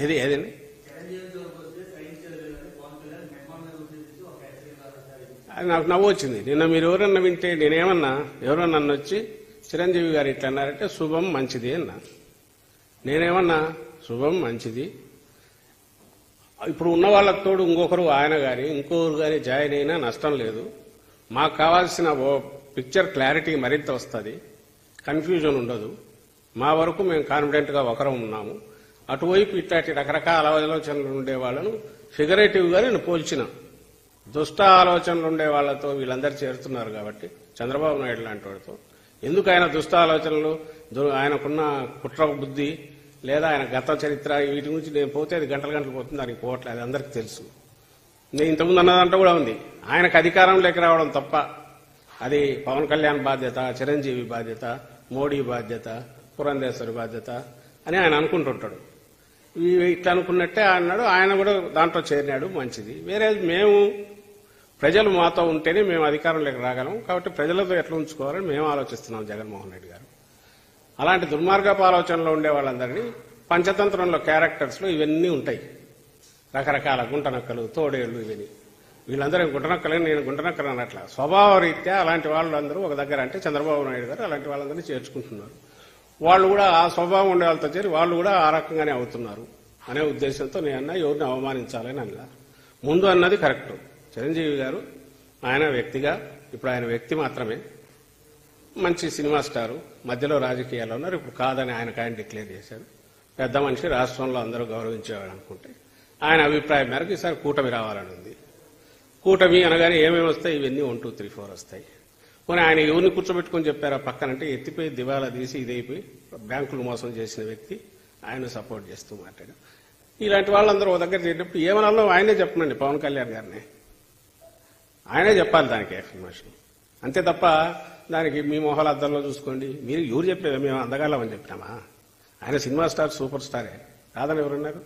ఏదండి అది నాకు నవ్వు వచ్చింది. నిన్న మీరు ఎవరన్నా వింటే నేనేమన్నా ఎవరన్నా నన్ను వచ్చి చిరంజీవి గారు ఇట్లా అన్నారంటే శుభం మంచిది అన్నా. నేనేమన్నా శుభం మంచిది. ఇప్పుడు ఉన్న వాళ్ళకి తోడు ఇంకొకరు ఆయన కానీ ఇంకొకరు కానీ జాయిన్ అయినా నష్టం లేదు. మాకు కావాల్సిన పిక్చర్ క్లారిటీ మరింత వస్తుంది, కన్ఫ్యూజన్ ఉండదు. మా వరకు మేము కాన్ఫిడెంట్గా ఒకరం ఉన్నాము. అటువైపు ఇట్లాంటి రకరకాల ఆలోచనలు ఉండే వాళ్ళను ఫిగరేటివ్గా నేను పోల్చిన. దుష్ట ఆలోచనలు ఉండే వాళ్ళతో వీళ్ళందరూ చేరుతున్నారు కాబట్టి చంద్రబాబు నాయుడు లాంటి వాడితో ఎందుకు ఆయన దుష్ట ఆలోచనలు, ఆయనకున్న కుట్ర బుద్ధి లేదా ఆయన గత చరిత్ర వీటి గురించి నేను పోతే అది గంటలు పోతుంది, దానికి పోవట్లేదు, అది అందరికీ తెలుసు. నేను ఇంతకుముందు అన్నదంతా కూడా ఉంది. ఆయనకు అధికారంలోకి రావడం తప్ప అది పవన్ కళ్యాణ్ బాధ్యత, చిరంజీవి బాధ్యత, మోడీ బాధ్యత, పురంధేశ్వరి బాధ్యత అని ఆయన అనుకుంటుంటాడు. ఇట్లా అనుకున్నట్టే అన్నాడు. ఆయన కూడా దాంట్లో చేరినాడు, మంచిది. వేరే మేము ప్రజలు మాతో ఉంటేనే మేము అధికారంలోకి రాగలం కాబట్టి ప్రజలతో ఎట్లా ఉంచుకోవాలని మేము ఆలోచిస్తున్నాం జగన్మోహన్ రెడ్డి గారు. అలాంటి దుర్మార్గపు ఆలోచనలో ఉండే వాళ్ళందరినీ పంచతంత్రంలో క్యారెక్టర్స్లో ఇవన్నీ ఉంటాయి. రకరకాల గుంటనక్కలు, తోడేళ్లు, ఇవన్నీ. వీళ్ళందరూ గుంటనక్కలని నేను గుంటనక్కలు అన్నట్ల స్వభావ రీత్యా అలాంటి వాళ్ళందరూ ఒక దగ్గర అంటే చంద్రబాబు నాయుడు గారు అలాంటి వాళ్ళందరినీ చేర్చుకుంటున్నారు. వాళ్ళు కూడా ఆ స్వభావం ఉండే వాళ్ళతో చేరి వాళ్ళు కూడా ఆ రకంగానే అవుతున్నారు అనే ఉద్దేశంతో నేను ఎవరిని అవమానించాలని అన్నా. ముందు అన్నది కరెక్ట్. చిరంజీవి గారు ఆయన వ్యక్తిగా ఇప్పుడు ఆయన వ్యక్తి మాత్రమే, మంచి సినిమా స్టారు, మధ్యలో రాజకీయాల్లో ఉన్నారు. ఇప్పుడు కాదని ఆయన డిక్లేర్ చేశారు. పెద్ద మనిషి, రాష్ట్రంలో అందరూ గౌరవించేవాడు అనుకుంటే ఆయన అభిప్రాయం మేరకు ఈసారి కూటమి రావాలని ఉంది. కూటమి అనగానే ఏమేమి వస్తాయి? ఇవన్నీ 1, 2, 3, 4 వస్తాయి. పోనీ ఆయన ఎవరిని కూర్చోబెట్టుకుని చెప్పారా పక్కనంటే ఎత్తిపోయి దివాలా తీసి ఇదైపోయి బ్యాంకులు మోసం చేసిన వ్యక్తి ఆయన సపోర్ట్ చేస్తూ మాట్లాడారు. ఇలాంటి వాళ్ళందరూ ఒక దగ్గర చేరినప్పుడు ఏమనాలో ఆయనే చెప్పనండి, పవన్ కళ్యాణ్ గారిని ఆయనే చెప్పాలి దానికి ఎక్స్ప్లెనేషన్. అంతే తప్ప దానికి మీ మొహాల అద్దంలో చూసుకోండి మీరు ఎవరు చెప్పలేదు మేము అందగాలమని చెప్పినామా? ఆయన సినిమా స్టార్, సూపర్ స్టారే, కాదని ఎవరున్నారు?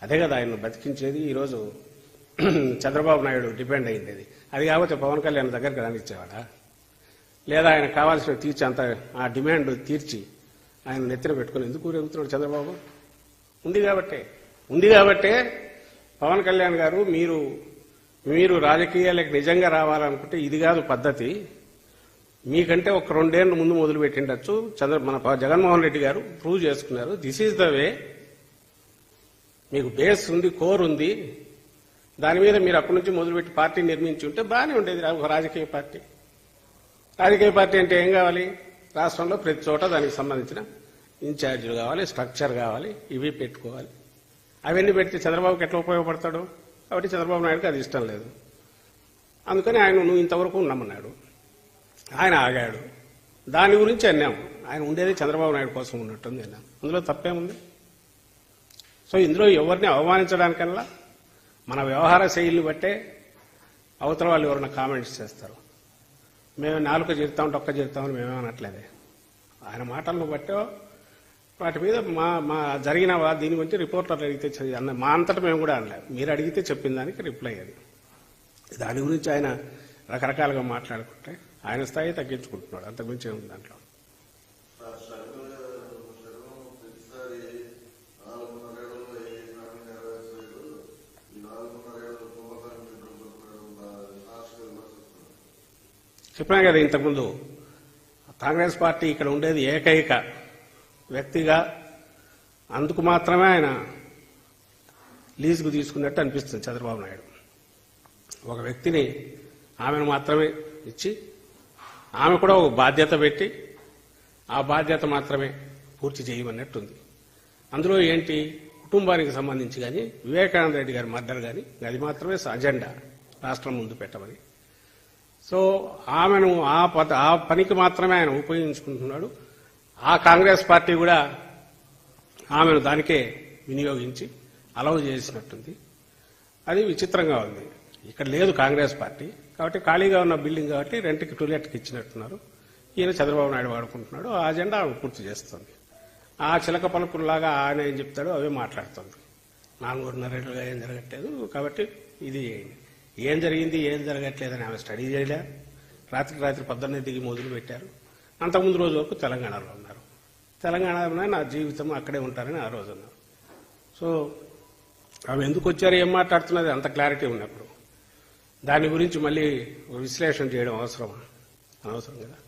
అదే కదా ఆయన బతికించేది. ఈరోజు చంద్రబాబు నాయుడు డిపెండ్ అయింది. అది కాకపోతే పవన్ కళ్యాణ్ దగ్గరికి రానిచ్చేవాడా? లేదా ఆయన కావాల్సిన తీర్చి అంత ఆ డిమాండ్ తీర్చి ఆయన నెత్తిన పెట్టుకుని ఎందుకు ఊరెగుతున్నాడు చంద్రబాబు? ఉంది కాబట్టే పవన్ కళ్యాణ్ గారు మీరు రాజకీయాలకు నిజంగా రావాలనుకుంటే ఇది కాదు పద్ధతి. మీకంటే ఒక 2 ఏళ్ల ముందు మొదలు పెట్టిండొచ్చు. మన జగన్మోహన్ రెడ్డి గారు ప్రూవ్ చేసుకున్నారు. This is the way. మీకు బేస్ ఉంది, కోర్ ఉంది. దాని మీద మీరు అప్పటి నుంచి మొదలుపెట్టి పార్టీ నిర్మించి ఉంటే బాగానే ఉండేది. ఒక రాజకీయ పార్టీ అంటే ఏం కావాలి? రాష్ట్రంలో ప్రతి చోట దానికి సంబంధించిన ఇన్ఛార్జీలు కావాలి, స్ట్రక్చర్ కావాలి, ఇవి పెట్టుకోవాలి. అవన్నీ పెడితే చంద్రబాబుకి ఎట్లా ఉపయోగపడతాడు? కాబట్టి చంద్రబాబు నాయుడుకి అది ఇష్టం లేదు. అందుకని ఆయన నువ్వు ఇంతవరకు ఉండమన్నాడు. ఆయన ఆగాడు. దాని గురించి అన్నాము. ఆయన ఉండేది చంద్రబాబు నాయుడు కోసం ఉన్నట్టుంది అన్నాం. అందులో తప్పేముంది? సో ఇందులో ఎవరిని అవమానించడానికల్లా మన వ్యవహార శైలిని బట్టే అవతల వాళ్ళు ఎవరైనా కామెంట్స్ చేస్తారు. మేము 4 జీరుతాం, ఒక్క జీరుతామని మేమేమనట్లేదే. ఆయన మాటలను బట్టో వాటి మీద మా జరిగిన దీని గురించి రిపోర్టర్లు అడిగితే అన్న మా అంతటా మేము కూడా అనలేదు. మీరు అడిగితే చెప్పిన దానికి రిప్లై అది. దాని గురించి ఆయన రకరకాలుగా మాట్లాడుకుంటే ఆయన స్థాయి తగ్గించుకుంటున్నాడు. అంతకుమించి ఏముంది దాంట్లో? చెప్పినా కదా ఇంతకుముందు, కాంగ్రెస్ పార్టీ ఇక్కడ ఉండేది ఏకైక వ్యక్తిగా, అందుకు మాత్రమే ఆయన లీజుకు తీసుకున్నట్టు అనిపిస్తుంది చంద్రబాబు నాయుడు. ఒక వ్యక్తిని ఆమెను మాత్రమే ఇచ్చి ఆమె కూడా ఒక బాధ్యత పెట్టి ఆ బాధ్యత మాత్రమే పూర్తి చేయమన్నట్టుంది. అందులో ఏంటి? కుటుంబానికి సంబంధించి కానీ వివేకానంద రెడ్డి గారి మర్డర్ కానీ అది మాత్రమే అజెండా రాష్ట్రం ముందు పెట్టమని. సో ఆమెను ఆ పనికి మాత్రమే ఆయన ఉపయోగించుకుంటున్నాడు. ఆ కాంగ్రెస్ పార్టీ కూడా ఆమెను దానికే వినియోగించి అలౌ చేసినట్టుంది. అది విచిత్రంగా ఉంది. ఇక్కడ లేదు కాంగ్రెస్ పార్టీ కాబట్టి ఖాళీగా ఉన్న బిల్డింగ్ కాబట్టి రెంట్కి టూలెట్కి ఇచ్చినట్టున్నారు. ఈయన చంద్రబాబు నాయుడు వాడుకుంటున్నాడు. ఆ అజెండా ఆమె పూర్తి చేస్తుంది. ఆ చిలక పలుకుల్లాగా ఆయన ఏం చెప్తాడో అవే మాట్లాడుతుంది. 4.5 ఏళ్ళుగా ఏం జరగట్లేదు కాబట్టి ఇది ఏం జరిగింది ఏం జరగట్లేదని ఆమె స్టడీ చేయలే. రాత్రి పొద్దున్నే దిగి మొదలు పెట్టారు. అంతకుముందు రోజు వరకు తెలంగాణలో ఉన్నారు. తెలంగాణలోనే నా జీవితం అక్కడే ఉంటారని ఆ రోజు అన్నారు. సో సో ఆమె ఎందుకు వచ్చారు, ఏం మాట్లాడుతున్నది అంత క్లారిటీ ఉన్నప్పుడు దాని గురించి మళ్ళీ విశ్లేషణ చేయడం అవసరం కదా.